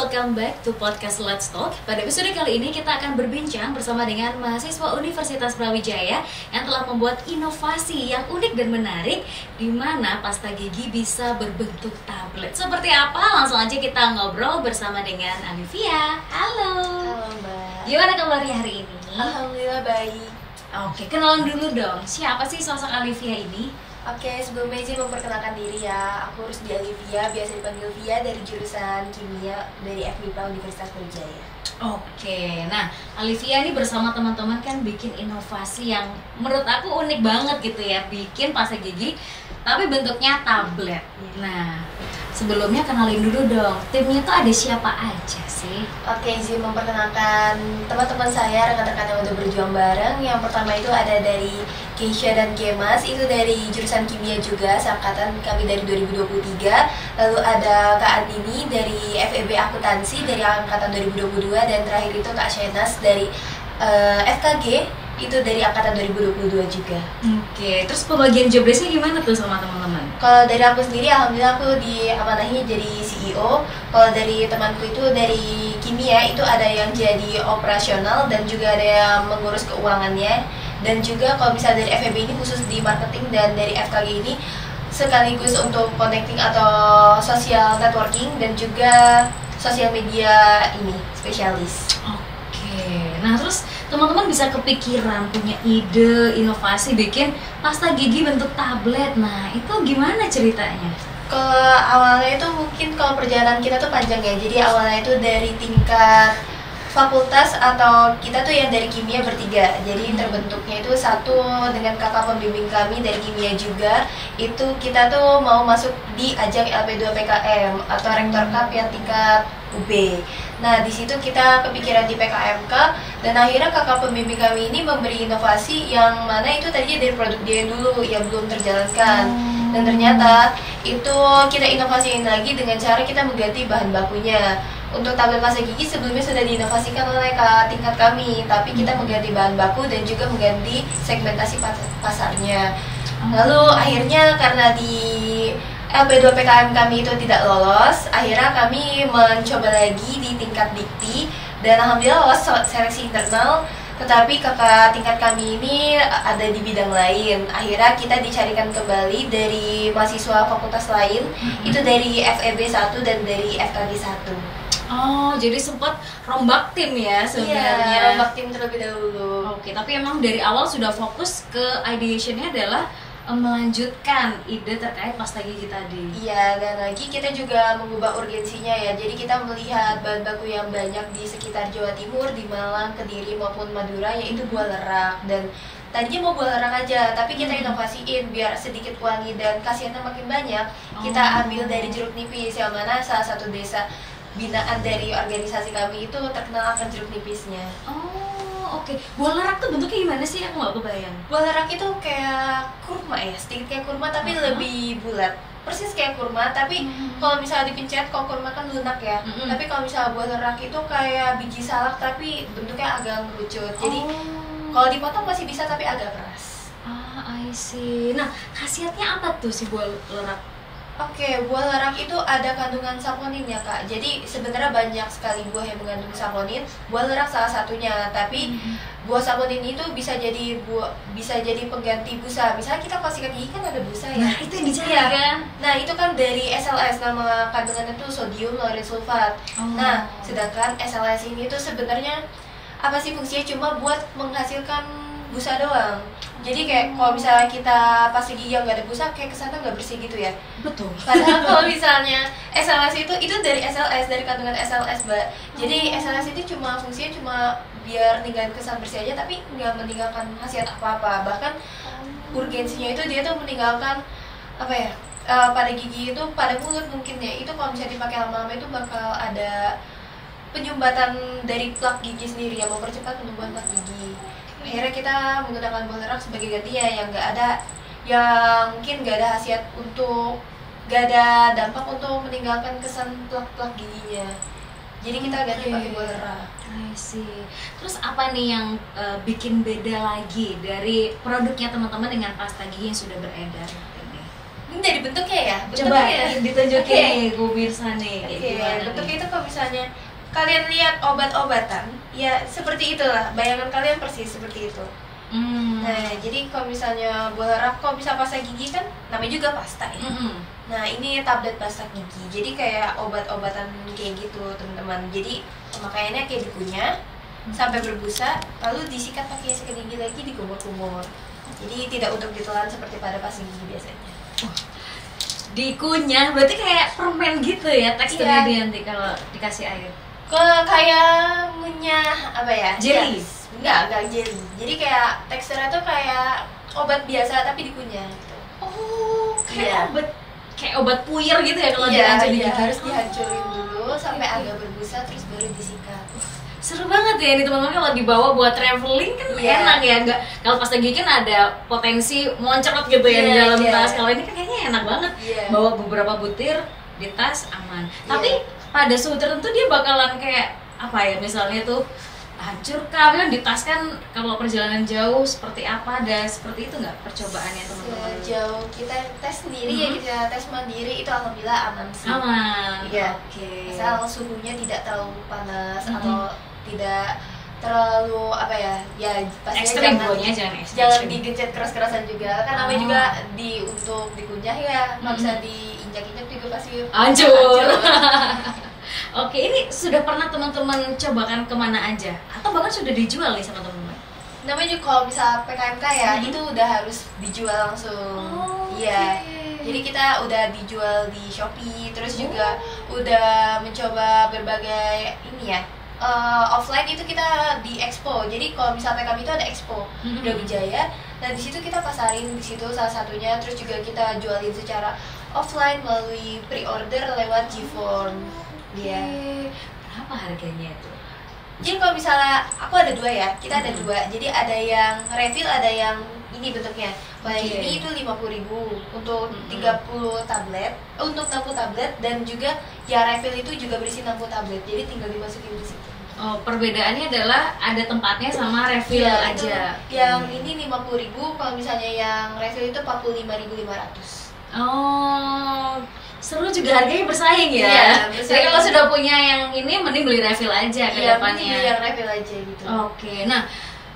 welcome back to podcast Let's Talk. Pada episode kali ini kita akan berbincang bersama dengan mahasiswa Universitas Brawijaya yang telah membuat inovasi yang unik dan menarik di mana pasta gigi bisa berbentuk tablet. Seperti apa? Langsung aja kita ngobrol bersama dengan Alivia. Halo. Halo Mbak. Gimana kabarnya hari ini? Alhamdulillah baik. Oke, kenalan dulu dong. Siapa sih sosok Alivia ini? Oke, sebelumnya izin memperkenalkan diri ya. Aku Rusdi Alivia, biasa dipanggil Via, dari jurusan Kimia dari FMIPA Universitas Brawijaya. Oke, nah Alivia ini bersama teman-teman kan bikin inovasi yang menurut aku unik banget gitu ya. Bikin pasta gigi tapi bentuknya tablet. Nah, sebelumnya kenalin dulu dong, timnya tuh ada siapa aja sih? Oke, izin memperkenalkan teman-teman saya, rekan-rekan yang udah berjuang bareng. Yang pertama itu ada dari Keisha dan Kemas, itu dari jurusan Kimia juga, seangkatan kami dari 2023. Lalu ada Kak Andini dari FEB Akuntansi dari angkatan 2022. Dan terakhir itu Kak Shenas dari FKG, itu dari angkatan 2022 juga. Oke, terus pembagian job desk-nya gimana tuh sama teman-teman? Kalau dari aku sendiri, alhamdulillah aku diamanahi jadi CEO. Kalau dari temanku itu dari kimia, itu ada yang jadi operasional dan juga ada yang mengurus keuangannya. Dan juga kalau misalnya dari FEB ini khusus di marketing, dan dari FKG ini sekaligus untuk connecting atau social networking dan juga sosial media ini spesialis. Oke, nah terus teman-teman bisa kepikiran punya ide inovasi bikin pasta gigi bentuk tablet. Nah, itu gimana ceritanya? Kalau awalnya itu mungkin kalau perjalanan kita tuh panjang ya. Jadi awalnya itu dari tingkat fakultas atau kita tuh yang dari kimia bertiga. Jadi terbentuknya itu satu dengan kakak pembimbing kami dari kimia juga. Itu kita tuh mau masuk di ajang LP2 PKM atau Rektor Cup yang tingkat UB. Nah, di situ kita kepikiran di PKMK, dan akhirnya kakak pembimbing kami ini memberi inovasi yang mana itu tadinya dari produk dia dulu yang belum terjalankan. Dan ternyata itu kita inovasiin lagi dengan cara kita mengganti bahan bakunya. Untuk tablet pasta gigi sebelumnya sudah diinovasikan oleh tingkat kami, tapi kita mengganti bahan baku dan juga mengganti segmentasi pasarnya. Lalu akhirnya karena di LP2 PKM kami itu tidak lolos, akhirnya kami mencoba lagi di tingkat dikti, dan alhamdulillah lolos seleksi internal. Tetapi kakak tingkat kami ini ada di bidang lain. Akhirnya kita dicarikan kembali dari mahasiswa fakultas lain, itu dari FEB 1 dan dari FKG 1. Oh, jadi sempat rombak tim ya sebenarnya. Iya, rombak tim terlebih dahulu. Oke, tapi emang dari awal sudah fokus ke ideation-nya adalah melanjutkan ide terkait pasta gigi tadi. Iya, dan lagi kita juga mengubah urgensinya ya. Jadi kita melihat bahan baku yang banyak di sekitar Jawa Timur, di Malang, Kediri maupun Madura, yaitu buah lerak. Dan tadinya mau buah lerak aja, tapi kita inovasiin biar sedikit wangi dan khasiatnya makin banyak. Kita ambil dari jeruk nipis, yang mana salah satu desa binaan dari organisasi kami itu terkenal akan jeruk nipisnya. Oke. Buah lerak tuh bentuknya gimana sih? Aku nggak kebayang. Buah lerak itu kayak kurma ya, sedikit kayak kurma tapi lebih bulat. Persis kayak kurma, tapi kalau misalnya dipencet, kalau kurma kan lunak ya. Tapi kalau misalnya buah lerak itu kayak biji salak tapi bentuknya agak mengerucut. Jadi kalau dipotong masih bisa tapi agak keras. I see. Nah, khasiatnya apa tuh si buah lerak? Oke, buah lerak itu ada kandungan saponin ya Kak. Jadi sebenarnya banyak sekali buah yang mengandung saponin. Buah lerak salah satunya, tapi buah saponin itu bisa jadi pengganti busa. Misalnya kita kalau sikat gigi kan ada busa ya. Nah, itu yang dicari kan? Nah, itu kan dari SLS, nama kandungannya itu sodium lauryl sulfat. Nah, sedangkan SLS ini tuh sebenarnya apa sih fungsinya? Cuma buat menghasilkan busa doang. Jadi kayak kalau misalnya kita pasta gigi yang nggak ada busa, kayak kesana nggak bersih gitu ya. Betul. Padahal kalau misalnya SLS itu dari SLS, dari kandungan SLS Mbak. Jadi SLS itu fungsinya cuma biar ninggalin kesan bersih aja, tapi nggak meninggalkan khasiat apa-apa. Bahkan urgensinya itu dia tuh meninggalkan apa ya, pada gigi itu, pada mulut mungkin ya. Itu kalau misalnya dipakai lama-lama itu bakal ada penyumbatan dari plak gigi sendiri yang mempercepat penumbuhan plak gigi. Akhirnya kita menggunakan buah lerak sebagai gantinya yang mungkin nggak ada khasiat untuk, nggak ada dampak untuk meninggalkan kesan plak-plak giginya. Jadi kita ganti pakai buah lerak. I see. Terus apa nih yang bikin beda lagi dari produknya teman-teman dengan pasta gigi yang sudah beredar ini? Ini dari bentuknya ya? Coba Bentuknya. ditunjukin Oke. nih pemirsa nih kayak Oke, gimana bentuknya nih. itu kalau misalnya kalian lihat obat-obatan, ya seperti itulah. Bayangan kalian persis seperti itu. Nah, jadi kalau misalnya buah rak, kalau bisa pasta gigi kan namanya juga pasta ya. Nah, ini tablet pasta gigi. Jadi kayak obat-obatan kayak gitu, teman-teman. Jadi pemakaiannya kayak dikunyah sampai berbusa, lalu disikat pakai sikat gigi lagi, dikumur-kumur. Jadi tidak untuk ditelan seperti pada pasta gigi biasanya. Dikunyah berarti kayak permen gitu ya teksturnya Iya. dia nanti kalau dikasih air. Kalau kayak ngunyah apa ya? Jelly? Ya, enggak jelly. Jadi kayak teksturnya tuh kayak obat biasa tapi dikunyah gitu. Oh, Iya. kayak obat puyer gitu ya kalau Iya, dihancurin iya, gitu. harus dihancurin dulu sampai Oke. agak berbusa terus baru disikat. Seru banget ya ini teman-teman, kalau dibawa buat traveling kan Iya. enak ya, nggak kalau pasta gigi kan ada potensi moncrot gitu ya di Iya, dalam iya. tas. Kalau ini kan kayaknya enak banget, Iya. bawa beberapa butir di tas aman. Iya. Tapi pada suhu tertentu dia bakalan kayak apa ya, misalnya tuh hancur kah kan di tas kan, kalau perjalanan jauh seperti apa, ada seperti itu nggak percobaannya teman-teman? Sejauh kita tes sendiri ya, kita tes mandiri itu alhamdulillah aman sih. Aman. Iya. Oke. Asal suhunya tidak terlalu panas Mhm. atau tidak terlalu apa ya, ya pastinya Ekstrim, buahnya jangan ekstrim. jangan digencet keras-kerasan juga kan, namanya Oh. juga untuk dikunyah ya, nggak Mhm. bisa diinjak-injak juga pasti Hancur. Oke, ini sudah pernah teman-teman cobakan kemana aja? Atau bahkan sudah dijual nih sama teman-teman? Namanya juga kalau bisa PKMK ya, Mhm. itu udah harus dijual langsung. Iya. Jadi kita udah dijual di Shopee, terus juga udah mencoba berbagai ini ya. Offline itu kita di expo. Jadi kalau misalnya PKM itu ada expo Mhm. Brawijaya. Nah di situ kita pasarin, di situ salah satunya. Terus juga kita jualin secara offline melalui pre-order lewat Gform. Iya. Berapa harganya itu? Jadi kalau misalnya aku ada dua ya, kita ada dua. Jadi ada yang refill, ada yang ini bentuknya. Kalau yang Oke. ini itu 50.000 untuk Mhm. 30 tablet, untuk 60 tablet, dan juga yang refill itu juga berisi 60 tablet. Jadi tinggal dimasukin di situ. Oh, perbedaannya adalah ada tempatnya sama refill Iya, itu aja. yang Oke. ini 50.000, kalau misalnya yang refill itu 45.500. Oh, seru juga, harganya bersaing ya. Iya, Jadi bersaing. kalau sudah punya yang ini mending beli refill aja ke Iya, depannya. mending beli yang refill aja gitu. Oke, nah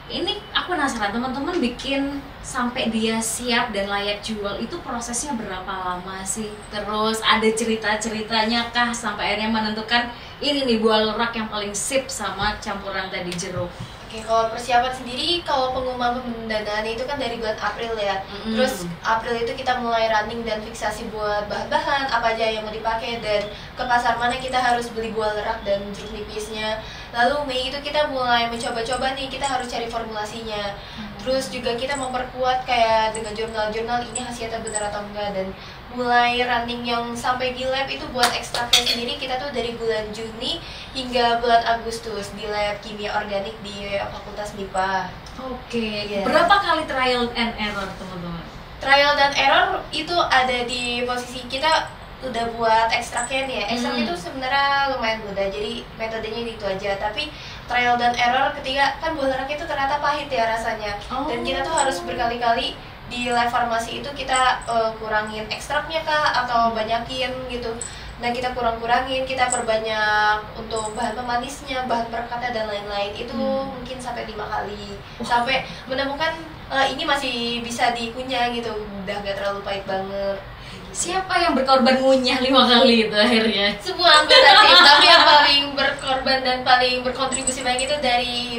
ini aku penasaran, teman-teman bikin sampai dia siap dan layak jual itu prosesnya berapa lama sih? Terus ada cerita-ceritanya kah sampai akhirnya menentukan ini nih buah lerak yang paling sip sama campuran tadi jeruk? Oke, kalau persiapan sendiri, kalau pengumuman pendanaan itu kan dari bulan April ya. Mm-mm. Terus April itu kita mulai running dan fiksasi buat bahan-bahan apa aja yang mau dipakai, dan ke pasar mana kita harus beli buah lerak dan jeruk nipisnya. Lalu Mei itu kita mulai mencoba-coba nih, kita harus cari formulasinya. Terus juga kita memperkuat kayak dengan jurnal-jurnal ini hasilnya benar atau enggak, dan mulai running yang sampai di lab itu buat ekstraknya sendiri kita tuh dari bulan Juni hingga bulan Agustus di lab kimia organik di Fakultas MIPA. Oke, Iya. berapa kali trial and error teman-teman? Trial dan error itu ada di posisi kita udah buat ekstraknya nih ya. Ekstraknya itu sebenarnya lumayan mudah, jadi metodenya itu aja. Tapi trial dan error ketika kan buah lerak itu ternyata pahit ya rasanya, dan kita tuh harus berkali-kali di lab farmasi itu kita kurangin ekstraknya kah atau banyakin gitu. Nah kita kurangin, kita perbanyak untuk bahan pemanisnya, bahan perekatnya dan lain-lain. Itu mungkin sampai 5 kali sampai menemukan ini masih bisa dikunyah gitu, udah gak terlalu pahit banget. Siapa yang berkorban ngunyah 5 kali itu akhirnya? Semua anggota tim, tapi yang paling berkorban dan paling berkontribusi banyak itu dari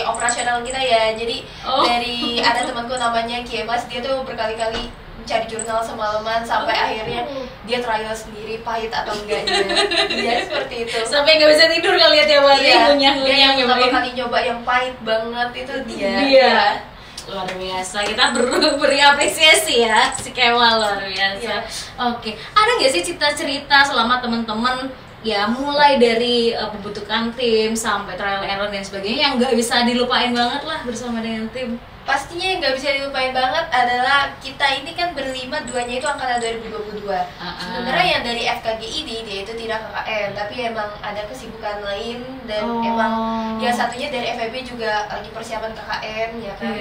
operasional kita ya. Jadi dari ada temanku namanya Kiemas, dia tuh berkali-kali mencari jurnal semalaman sampai akhirnya dia trial sendiri pahit atau enggaknya. Ya seperti itu. Sampai nggak bisa tidur kali ya tiap hari Iya, ngunyah-ngunyah dia yang pertama nyobain. kali nyoba yang pahit banget itu dia. Iya. Luar biasa, kita beri apresiasi ya si Kemal, luar biasa. Iya. Oke, ada nggak sih cerita-cerita selama teman-teman ya mulai dari pembentukan tim sampai trial error dan sebagainya yang nggak bisa dilupain banget lah bersama dengan tim? Pastinya yang nggak bisa dilupain banget adalah kita ini kan berlima, duanya itu angkatan 2022. Sebenarnya yang dari FKG ini dia itu tidak KKN, tapi emang ada kesibukan lain, dan emang yang satunya dari FEB juga lagi persiapan KKN ya kan.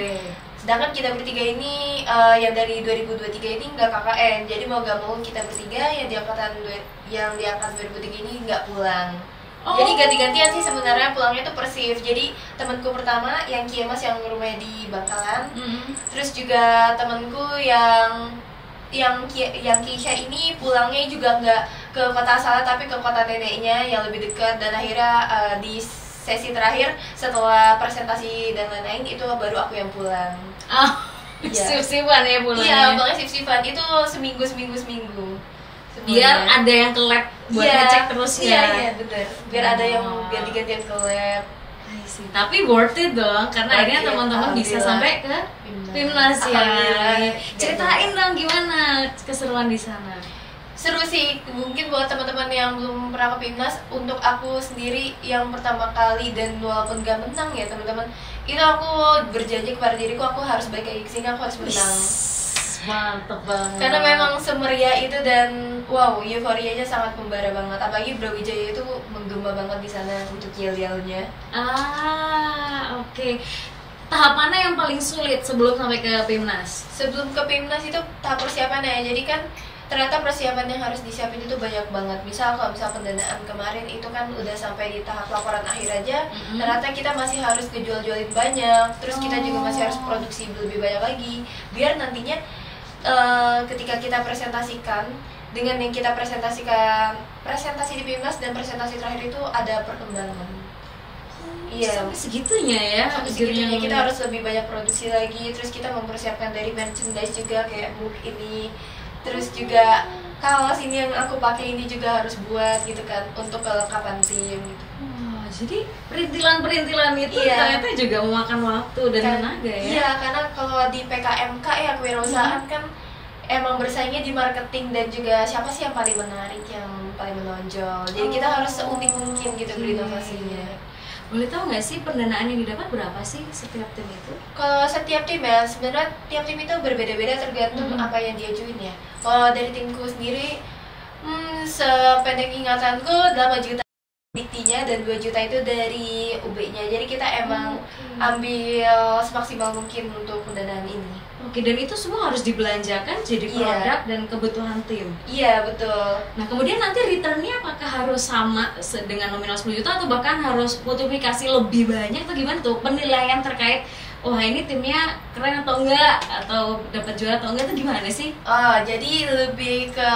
Sedangkan kita bertiga ini yang dari 2023 ini nggak KKN, jadi mau gak mau kita bertiga yang di angkatan 2003 ini nggak pulang. Jadi ganti-gantian sih sebenarnya pulangnya tuh Persif. Jadi temanku pertama yang Kiemas yang rumahnya di Bangkalan, terus juga temanku yang Kisha ini pulangnya juga nggak ke kota asalnya tapi ke kota neneknya yang lebih dekat, dan akhirnya di sesi terakhir setelah presentasi dan lain-lain itu baru aku yang pulang. Sip-sipan ya pulangnya. Iya, pokoknya sip-sipan itu seminggu. Biar ada yang ke lab buat ngecek terus ya. Iya benar. Biar ada yang ganti-gantian ke lab. Tapi worth it dong, karena akhirnya teman-teman bisa sampai ke Pimnas ya. Ceritain dong gimana keseruan di sana. Seru sih, mungkin buat teman-teman yang belum pernah ke Pimnas, untuk aku sendiri yang pertama kali dan walaupun gak menang ya teman-teman, itu aku berjanji kepada diriku aku harus balik lagi kesini, aku harus menang. Mantep banget. Karena memang semeriah itu dan wow, euforianya sangat membara banget. Apalagi Brawijaya itu menggema banget di sana untuk yel-yelnya. Oke. Tahap mana yang paling sulit sebelum sampai ke Pimnas? Sebelum ke Pimnas itu tahap persiapannya. Jadi kan ternyata persiapan yang harus disiapin itu banyak banget. Kalau misal pendanaan kemarin itu kan udah sampai di tahap laporan akhir aja, ternyata kita masih harus kejual-jualin banyak. Terus kita juga masih harus produksi lebih banyak lagi, biar nantinya ketika kita presentasikan dengan yang kita presentasikan presentasi di Pimnas dan presentasi terakhir itu ada perkembangan. Iya. Sampai segitunya ya. Sampai segitunya kita harus lebih banyak produksi lagi. Terus kita mempersiapkan dari merchandise juga kayak book ini. Terus juga kaos ini yang aku pakai ini juga harus buat gitu kan untuk kelengkapan tim gitu. Jadi perintilan-perintilan itu ternyata juga memakan waktu dan tenaga ya? Iya, karena kalau di PKMK ya kewirausahaan kan emang bersaingnya di marketing dan juga siapa sih yang paling menarik, yang paling menonjol. Jadi kita harus seunik mungkin gitu berinovasinya. Boleh tahu nggak sih pendanaan yang didapat berapa sih setiap tim itu? Kalau setiap tim ya, sebenarnya tiap tim itu berbeda-beda tergantung apa yang diajuin ya. Kalau dari timku sendiri, sependek ingatanku 8 juta BT-nya dan 2 juta itu dari UB-nya. Jadi kita emang ambil semaksimal mungkin untuk pendanaan ini. Oke, dan itu semua harus dibelanjakan jadi produk dan kebutuhan tim. Iya, betul. Nah, kemudian nanti return-nya apakah harus sama dengan nominal 10 juta atau bahkan harus multiplikasi lebih banyak atau gimana tuh? Penilaian terkait wah ini timnya keren atau enggak, atau dapat juara atau enggak itu gimana sih? Jadi lebih ke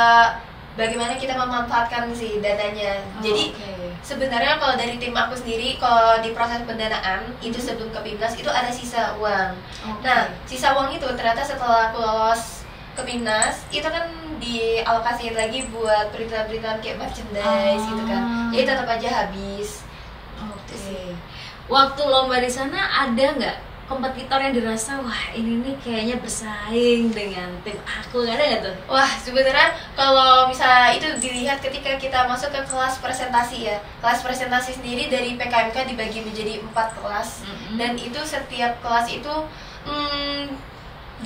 bagaimana kita memanfaatkan sih dananya. Jadi sebenarnya kalau dari tim aku sendiri, kalau di proses pendanaan itu sebelum ke Pimnas itu ada sisa uang. Nah, sisa uang itu ternyata setelah aku lolos ke Pimnas itu kan dialokasiin lagi buat perintilan-perintilan kayak merchandise gitu kan. Jadi tetap aja habis. Waktu lomba di sana ada nggak kompetitor yang dirasa wah ini nih kayaknya bersaing dengan tim aku, ada nggak tuh? Wah, sebenarnya kalau misalnya itu dilihat ketika kita masuk ke kelas presentasi ya, kelas presentasi sendiri dari PKMK dibagi menjadi 4 kelas dan itu setiap kelas itu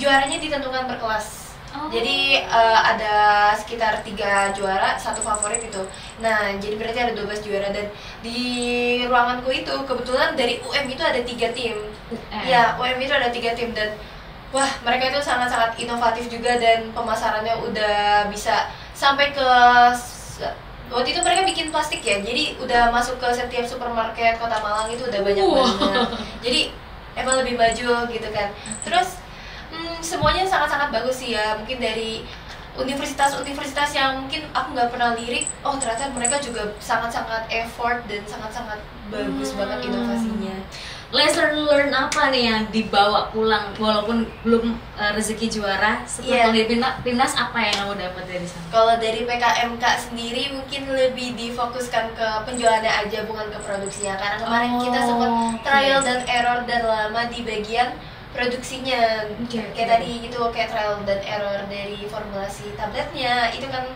juaranya ditentukan per kelas. Jadi ada sekitar 3 juara, 1 favorit itu. Nah, jadi berarti ada 12 juara dan di ruanganku itu kebetulan dari UM itu ada 3 tim. Ya, UM itu ada 3 tim dan wah, mereka itu sangat-sangat inovatif juga dan pemasarannya udah bisa sampai ke waktu itu mereka bikin plastik ya. Jadi udah masuk ke setiap supermarket Kota Malang itu udah banyak banget. Jadi emang lebih maju gitu kan. Terus semuanya sangat-sangat bagus sih ya, mungkin dari universitas-universitas yang mungkin aku nggak pernah lirik, oh ternyata mereka juga sangat-sangat effort dan sangat-sangat bagus banget inovasinya. Lesson learn apa nih yang dibawa pulang walaupun belum rezeki juara setelah di Pimnas, apa yang kamu dapat dari sana? Kalau dari PKMK sendiri mungkin lebih difokuskan ke penjualannya aja, bukan ke produksinya, karena kemarin kita sempat trial dan error dan lama di bagian produksinya. Kayak tadi gitu, kayak trial dan error dari formulasi tabletnya itu kan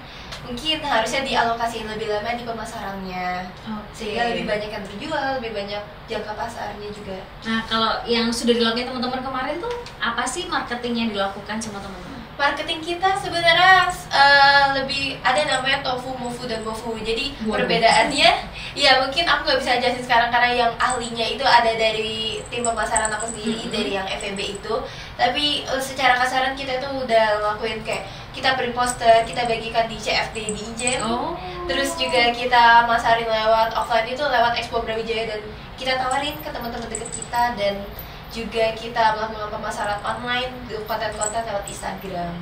mungkin harusnya dialokasiin lebih lama di pemasarannya, sehingga lebih banyak yang terjual, lebih banyak jangka pasarnya juga. Nah, kalau yang sudah dilakukan teman-teman kemarin tuh apa sih marketing yang dilakukan sama teman-teman? Marketing kita sebenarnya lebih ada namanya tofu, mofu, dan gofu. Jadi perbedaannya, ya mungkin aku nggak bisa jelasin sekarang karena yang ahlinya itu ada dari tim pemasaran aku sendiri, dari yang FEB itu. Tapi secara kasaran kita tuh udah ngelakuin kayak kita print poster, kita bagikan di CFD di Ijen. Terus juga kita masarin lewat offline itu lewat Expo Brawijaya, dan kita tawarin ke teman-teman deket kita, dan juga kita melakukan pemasaran online, konten-konten lewat Instagram.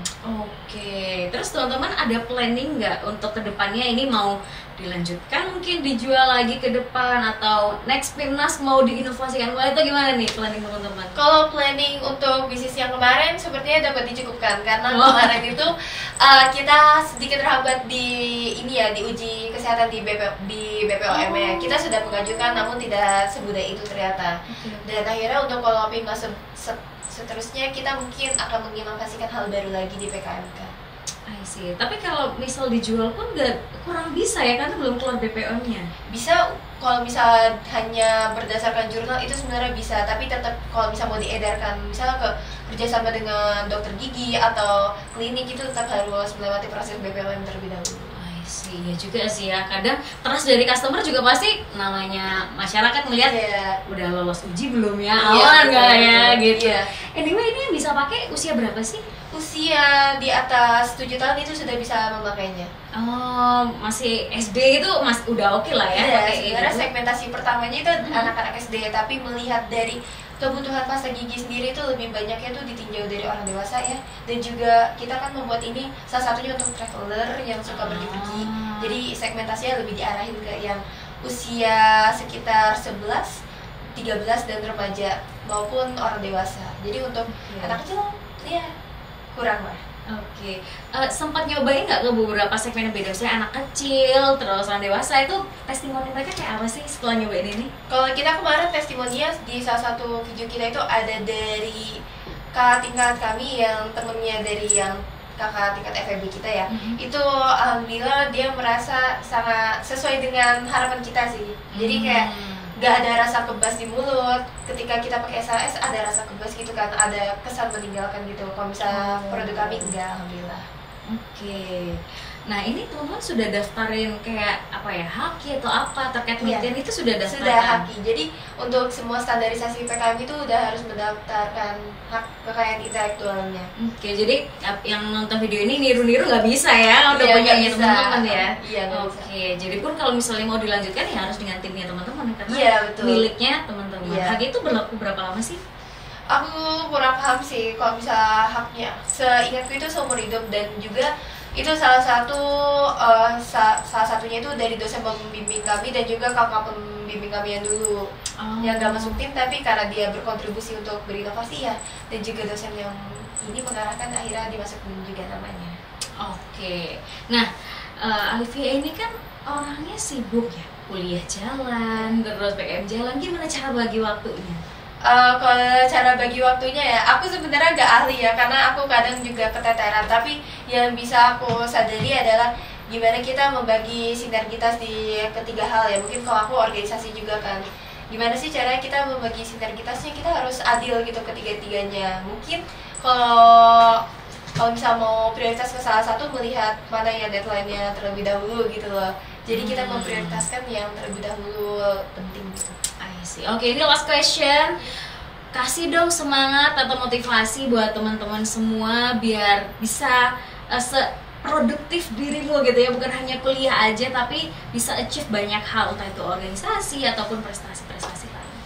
Oke, terus teman-teman ada planning nggak untuk kedepannya ini mau dilanjutkan, mungkin dijual lagi ke depan, atau next Pimnas mau diinovasikan kembali, itu gimana nih planning teman-teman? Kalau planning untuk bisnis yang kemarin sepertinya dapat dicukupkan karena kemarin itu kita sedikit terhambat di ini ya, di uji kesehatan di BPOM ya. Kita sudah mengajukan namun tidak semudah itu ternyata. Dan akhirnya untuk kalau Pimnas seterusnya kita mungkin akan menginovasikan hal baru lagi di PKMK. I see. Tapi kalau misal dijual pun kurang bisa ya, karena belum keluar BPOM-nya. Bisa kalau misal hanya berdasarkan jurnal itu sebenarnya bisa, tapi tetap kalau misal mau diedarkan misalnya ke kerjasama dengan dokter gigi atau klinik itu tetap harus melewati proses BPOM terlebih dahulu. Iya juga sih ya, kadang trust dari customer juga pasti, namanya masyarakat melihat udah lolos uji belum ya, aman nggak ya gitu. Anyway, ini yang bisa pakai usia berapa sih? Usia di atas 7 tahun itu sudah bisa memakainya. Oh, masih SD itu udah oke lah ya. Sebenarnya segmentasi pertamanya itu anak-anak SD, tapi melihat dari kebutuhan pasta gigi sendiri itu lebih banyaknya tuh ditinjau dari orang dewasa ya. Dan juga kita kan membuat ini salah satunya untuk traveler yang suka pergi-pergi. Jadi segmentasinya lebih diarahin ke yang usia sekitar 11, 13 dan remaja maupun orang dewasa. Jadi untuk anak kecil ya kurang lah. Oke, sempat nyobain nggak ke beberapa segmen yang beda, misalnya anak kecil, terus orang dewasa, itu testimoni mereka kayak apa sih setelah nyobain ini? Kalau kita kemarin testimoninya di salah satu video kita itu ada dari kakak tingkat kami yang temennya dari yang kakak tingkat FEB kita ya. Itu alhamdulillah dia merasa sangat sesuai dengan harapan kita sih. Jadi kayak gak ada rasa kebas di mulut. Ketika kita pakai SLS ada rasa kebas gitu kan, ada kesan meninggalkan gitu. Kalau misalnya produk kami enggak, alhamdulillah. Oke. Nah, ini teman-teman sudah daftarin kayak apa ya, haki atau apa terkait penelitian itu sudah daftarkan? Sudah haki. Jadi untuk semua standarisasi PKM itu udah harus mendaftarkan hak kekayaan intelektualnya. Oke, jadi yang nonton video ini niru-niru nggak bisa ya, udah punya teman-teman ya. Iya, oke, jadi pun kalau misalnya mau dilanjutkan ya harus dengan timnya teman-teman karena miliknya teman-teman. Hak itu berlaku berapa lama sih? Aku kurang paham sih kalau bisa haknya. Seingatku itu seumur hidup, dan juga itu salah satunya itu dari dosen pembimbing kami dan juga kakak pembimbing kami yang dulu yang gak masuk tim, tapi karena dia berkontribusi untuk berinovasi ya, dan juga dosen yang ini mengarahkan akhirnya dimasukin juga namanya. Oke. Nah, Alivia ini kan orangnya sibuk ya, kuliah jalan, terus PKM jalan, gimana cara bagi waktunya? Kalau cara bagi waktunya ya, aku sebenarnya gak ahli ya, karena aku kadang juga keteteran. Tapi yang bisa aku sadari adalah gimana kita membagi sinergitas di ketiga hal ya. Mungkin kalau aku organisasi juga kan, gimana sih caranya kita membagi sinergitasnya, kita harus adil gitu ketiga-tiganya. Mungkin kalau misal mau prioritas ke salah satu, melihat mana yang deadline-nya terlebih dahulu gitu loh. Jadi kita memprioritaskan yang terlebih dahulu penting gitu. Oke, ini last question. Kasih dong semangat atau motivasi buat teman-teman semua biar bisa seproduktif dirimu gitu ya, bukan hanya kuliah aja tapi bisa achieve banyak hal, entah itu organisasi ataupun prestasi-prestasi lain.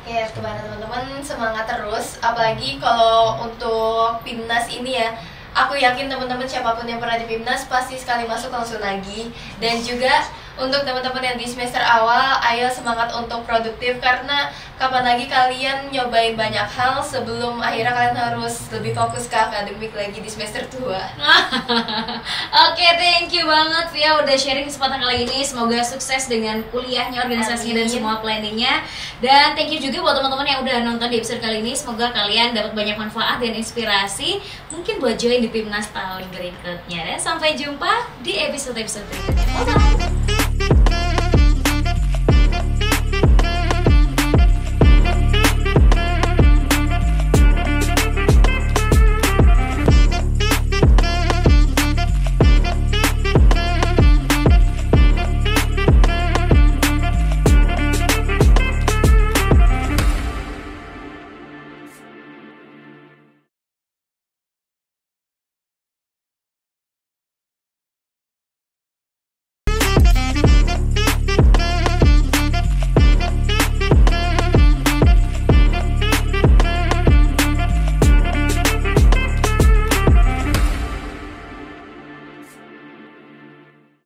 Ya, kepada teman-teman semangat terus, apalagi kalau untuk Pimnas ini ya. Aku yakin teman-teman siapapun yang pernah di Pimnas pasti sekali masuk langsung lagi. Dan juga untuk teman-teman yang di semester awal, ayo semangat untuk produktif, karena kapan lagi kalian nyobain banyak hal sebelum akhirnya kalian harus lebih fokus ke akademik lagi di semester 2. Oke, thank you banget Via udah sharing kesempatan kali ini. Semoga sukses dengan kuliahnya, organisasinya, dan semua planningnya. Dan thank you juga buat teman-teman yang udah nonton di episode kali ini. Semoga kalian dapat banyak manfaat dan inspirasi, mungkin buat join di Pimnas tahun berikutnya. Dan sampai jumpa di episode-episode berikutnya. Bye-bye.